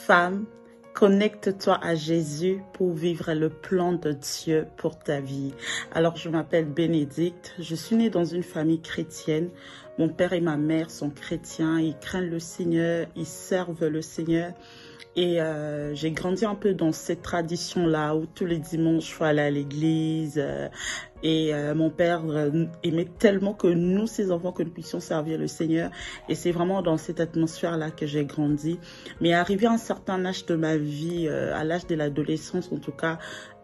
Femme, connecte-toi à Jésus pour vivre le plan de Dieu pour ta vie. Alors, je m'appelle Bénédicte. Je suis née dans une famille chrétienne. Mon père et ma mère sont chrétiens. Ils craignent le Seigneur. Ils servent le Seigneur. Et j'ai grandi un peu dans cette tradition-là où tous les dimanches, il faut aller à l'église. Mon père aimait tellement que nous, ses enfants, que nous puissions servir le Seigneur. Et c'est vraiment dans cette atmosphère-là que j'ai grandi. Mais arrivé à un certain âge de ma vie, à l'âge de l'adolescence en tout cas,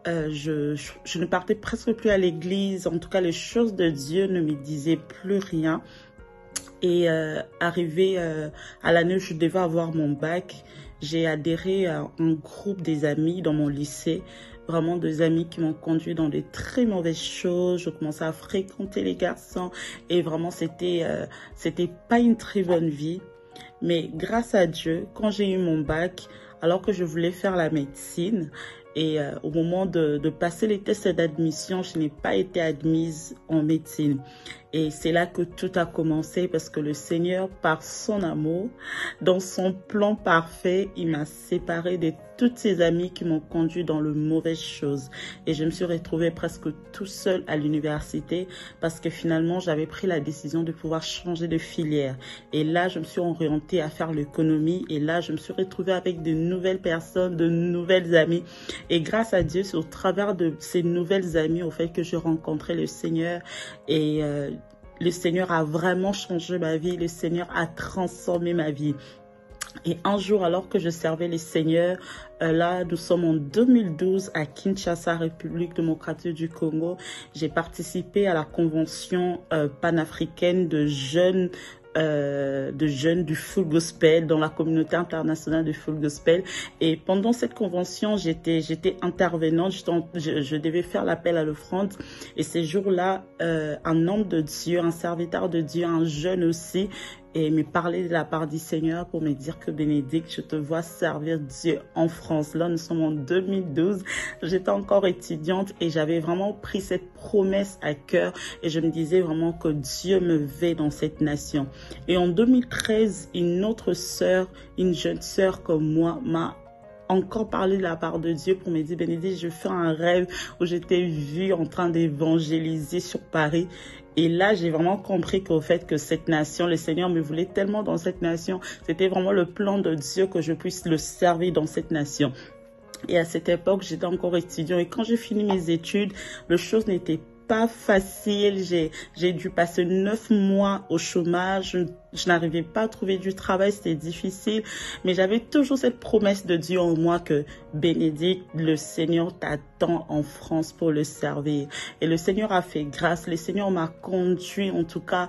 je ne partais presque plus à l'église. En tout cas, les choses de Dieu ne me disaient plus rien. Et arrivé à l'année où je devais avoir mon bac, j'ai adhéré à un groupe des amis dans mon lycée, vraiment des amis qui m'ont conduit dans des très mauvaises choses. Je commençais à fréquenter les garçons et vraiment c'était pas une très bonne vie. Mais grâce à Dieu, quand j'ai eu mon bac, alors que je voulais faire la médecine, et au moment de passer les tests d'admission, je n'ai pas été admise en médecine. Et c'est là que tout a commencé parce que le Seigneur, par son amour, dans son plan parfait, il m'a séparée de toutes ces amies qui m'ont conduit dans le mauvaises choses. Et je me suis retrouvée presque tout seule à l'université parce que finalement, j'avais pris la décision de pouvoir changer de filière. Et là, je me suis orientée à faire l'économie. Et là, je me suis retrouvée avec de nouvelles personnes, de nouvelles amies. Et grâce à Dieu, c'est au travers de ces nouvelles amies, au fait que je rencontrais le Seigneur et le Seigneur a vraiment changé ma vie. Le Seigneur a transformé ma vie. Et un jour, alors que je servais le Seigneur, là, nous sommes en 2012 à Kinshasa, République démocratique du Congo. J'ai participé à la convention panafricaine de jeunes du Full Gospel, dans la communauté internationale du Full Gospel. Et pendant cette convention, j'étais intervenante, je devais faire l'appel à l'offrande. Et ces jours-là, un homme de Dieu, un serviteur de Dieu, un jeune aussi, et me parler de la part du Seigneur pour me dire que Bénédicte, je te vois servir Dieu en France. Là, nous sommes en 2012. J'étais encore étudiante et j'avais vraiment pris cette promesse à cœur et je me disais vraiment que Dieu me veut dans cette nation. Et en 2013, une autre sœur, une jeune sœur comme moi, m'a encore parlé de la part de Dieu pour me dire, Bénédicte, je fais un rêve où j'étais vue en train d'évangéliser sur Paris. Et là, j'ai vraiment compris qu'au fait que cette nation, le Seigneur me voulait tellement dans cette nation, c'était vraiment le plan de Dieu que je puisse le servir dans cette nation. Et à cette époque, j'étais encore étudiant. Et quand j'ai fini mes études, les choses n'étaient pas facile. J'ai dû passer 9 mois au chômage. Je n'arrivais pas à trouver du travail, c'était difficile. Mais j'avais toujours cette promesse de Dieu en moi que Bénédicte, le Seigneur t'attend en France pour le servir. Et le Seigneur a fait grâce. Le Seigneur m'a conduit, en tout cas,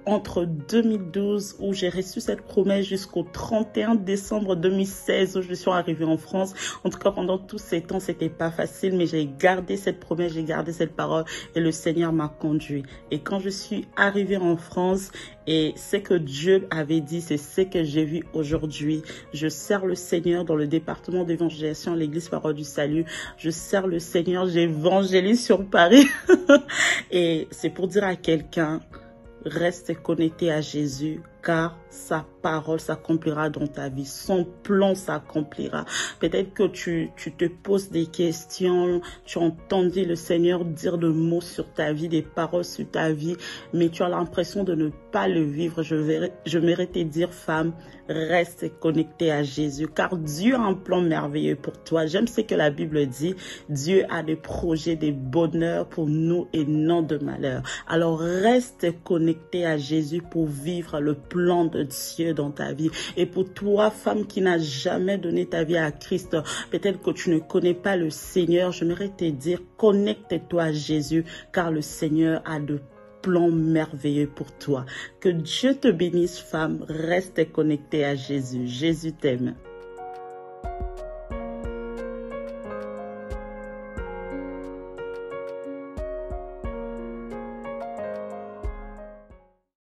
entre 2012 où j'ai reçu cette promesse jusqu'au 31 décembre 2016 où je suis arrivée en France. En tout cas, pendant tous ces temps, c'était pas facile, mais j'ai gardé cette promesse, j'ai gardé cette parole et le Seigneur m'a conduit. Et quand je suis arrivée en France, et ce que Dieu avait dit, c'est ce que j'ai vu aujourd'hui. Je sers le Seigneur dans le département d'évangélisation à l'église Parole du Salut. Je sers le Seigneur, j'évangélise sur Paris. Et c'est pour dire à quelqu'un, reste connecté à Jésus, car sa parole s'accomplira dans ta vie. Son plan s'accomplira. Peut-être que tu te poses des questions, tu as entendu le Seigneur dire des mots sur ta vie, des paroles sur ta vie, mais tu as l'impression de ne pas le vivre. Je mérite te dire, femme, reste connectée à Jésus, car Dieu a un plan merveilleux pour toi. J'aime ce que la Bible dit. Dieu a des projets de bonheur pour nous et non de malheur. Alors reste connectée à Jésus pour vivre le plan de Dieu dans ta vie. Et pour toi, femme qui n'a jamais donné ta vie à Christ, peut-être que tu ne connais pas le Seigneur, j'aimerais te dire, connecte-toi à Jésus, car le Seigneur a de plans merveilleux pour toi. Que Dieu te bénisse, femme, reste connectée à Jésus. Jésus t'aime.